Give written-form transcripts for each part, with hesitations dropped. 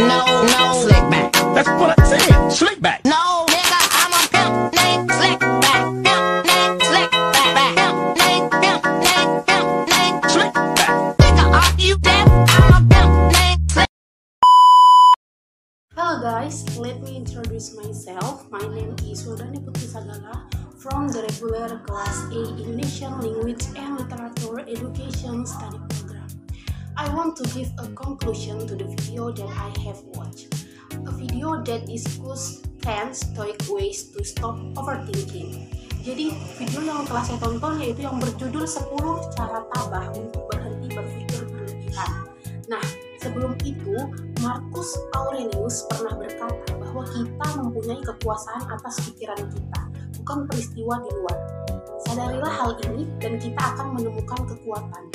No, slick back. That's what I said. Slick back. No, nigga, I'm a pimp named Slick Back. Pimp named Slick Back. Pimp named Slick back. Nigga, are you deaf? I'm a pimp named Slick. Hello guys, let me introduce myself. My name is Wardani Putri Sagala from the regular Class A Indonesian Language and Literature Education Study Program. I want to give a conclusion to the video that I have watched. A video that discusses 10 stoic ways to stop overthinking. Jadi video yang telah saya tonton yaitu yang berjudul 10 cara tabah untuk berhenti berpikir berlebihan. Nah, sebelum itu, Marcus Aurelius pernah berkata bahwa kita mempunyai kekuasaan atas pikiran kita, bukan peristiwa di luar. Sadarilah hal ini dan kita akan menemukan kekuatan.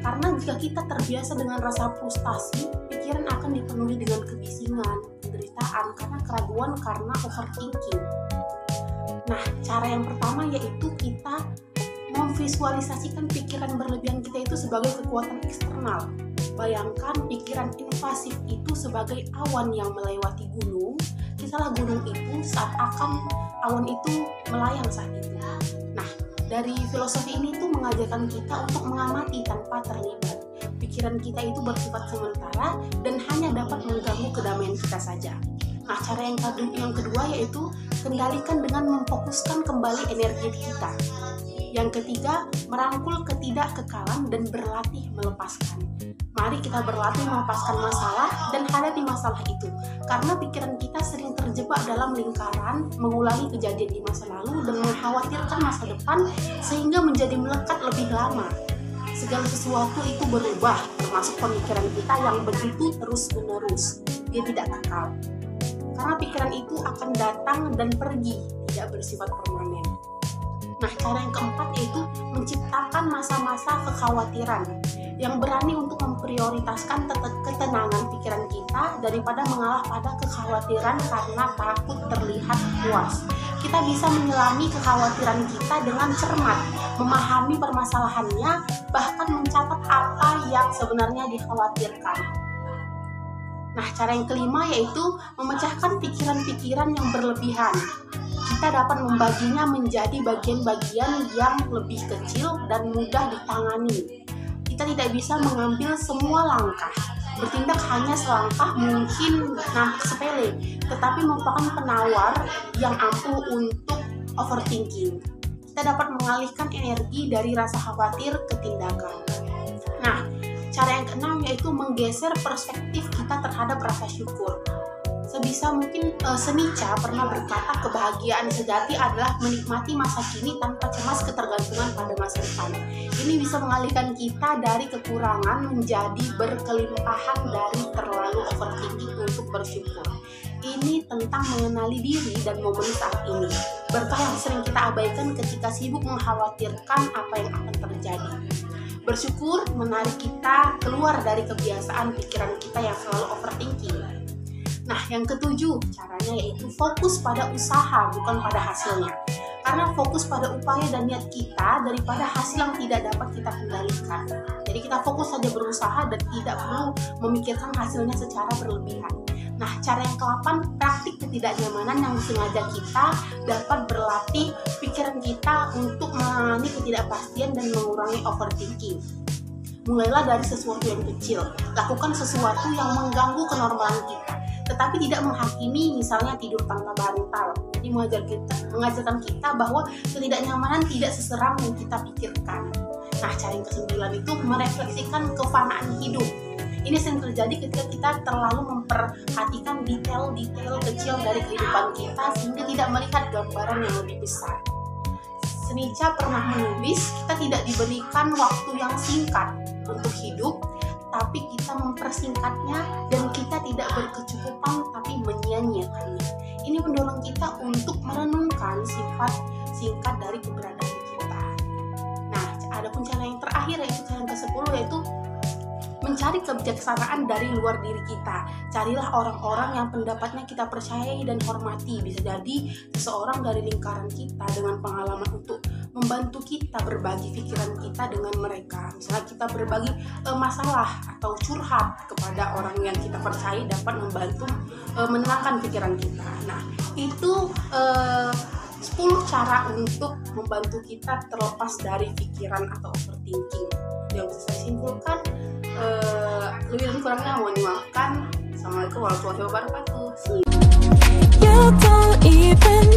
Karena jika kita terbiasa dengan rasa frustasi, pikiran akan dipenuhi dengan kebisingan, penderitaan, karena keraguan, karena overthinking. Nah, cara yang pertama yaitu kita memvisualisasikan pikiran berlebihan kita itu sebagai kekuatan eksternal. Bayangkan pikiran invasif itu sebagai awan yang melewati gunung. Kisahlah gunung itu saat awan itu melayang saat itu. Nah, dari filosofi ini tuh mengajarkan kita untuk mengamati tanpa terlibat. Pikiran kita itu bersifat sementara dan hanya dapat mengganggu kedamaian kita saja. Nah, cara yang kedua yaitu kendalikan dengan memfokuskan kembali energi kita. Yang ketiga, merangkul ketidakkekalan dan berlatih melepaskan. Mari kita berlatih melepaskan masalah dan hadapi masalah itu. Karena pikiran kita sering terjebak dalam lingkaran, mengulangi kejadian di masa lalu dan mengkhawatirkan masa depan sehingga menjadi melekat lebih lama. Segala sesuatu itu berubah, termasuk pemikiran kita yang begitu terus-menerus. Dia tidak kekal. Karena pikiran itu akan datang dan pergi, tidak bersifat permanen. Nah, cara yang keempat yaitu menciptakan masa-masa kekhawatiran yang berani untuk memprioritaskan ketenangan pikiran kita daripada mengalah pada kekhawatiran karena takut terlihat puas. Kita bisa menyelami kekhawatiran kita dengan cermat, memahami permasalahannya, bahkan mencatat apa yang sebenarnya dikhawatirkan. Nah, cara yang kelima yaitu memecahkan pikiran-pikiran yang berlebihan. Kita dapat membaginya menjadi bagian-bagian yang lebih kecil dan mudah ditangani. Kita tidak bisa mengambil semua langkah. Bertindak hanya selangkah mungkin nampak sepele, tetapi merupakan penawar yang ampuh untuk overthinking. Kita dapat mengalihkan energi dari rasa khawatir ke tindakan. Nah, cara yang keenam yaitu menggeser perspektif kita terhadap rasa syukur. Sebisa mungkin Nietzsche pernah berkata kebahagiaan sejati adalah menikmati masa kini tanpa cemas ketergantungan pada masa depan. Ini bisa mengalihkan kita dari kekurangan menjadi berkelimpahan dari terlalu overthinking untuk bersyukur. Ini tentang mengenali diri dan momen saat ini. Berkah yang sering kita abaikan ketika sibuk mengkhawatirkan apa yang akan terjadi. Bersyukur menarik kita keluar dari kebiasaan pikiran kita yang selalu overthinking. Nah, yang ketujuh caranya yaitu fokus pada usaha bukan pada hasilnya. Karena fokus pada upaya dan niat kita daripada hasil yang tidak dapat kita kendalikan. Jadi kita fokus saja berusaha dan tidak perlu memikirkan hasilnya secara berlebihan. Nah, cara yang ke-8, praktik ketidaknyamanan yang sengaja kita dapat berlatih pikiran kita untuk mengalami ketidakpastian dan mengurangi overthinking. Mulailah dari sesuatu yang kecil. Lakukan sesuatu yang mengganggu kenormalan kita, tetapi tidak menghakimi, misalnya tidur tanpa bantal. Jadi mengajarkan kita bahwa ketidaknyamanan tidak seseram yang kita pikirkan. Nah, cara yang ke-9 itu merefleksikan kefanaan hidup. Ini sering terjadi ketika kita terlalu memperhatikan detail-detail kecil dari kehidupan kita sehingga tidak melihat gambaran yang lebih besar. Nietzsche pernah menulis, kita tidak diberikan waktu yang singkat untuk hidup, tapi kita mempersingkatnya dan kita tidak berkecukupan tapi menyia-nyiakannya. Ini mendorong kita untuk merenungkan sifat singkat dari keberadaan kita. Nah, ada pun cara yang terakhir yaitu cara yang ke-10 yaitu mencari kebijaksanaan dari luar diri kita. Carilah orang-orang yang pendapatnya kita percayai dan hormati. Bisa jadi seseorang dari lingkaran kita dengan pengalaman untuk membantu kita berbagi pikiran kita dengan mereka. Misalnya kita berbagi masalah atau curhat kepada orang yang kita percaya dapat membantu menenangkan pikiran kita. Nah, itu 10 cara untuk membantu kita terlepas dari pikiran atau overthinking. Yang bisa saya simpulkan, lebih dan kurangnya mohon dimaafkan. Assalamualaikum warahmatullahi wabarakatuh. See you. You don't even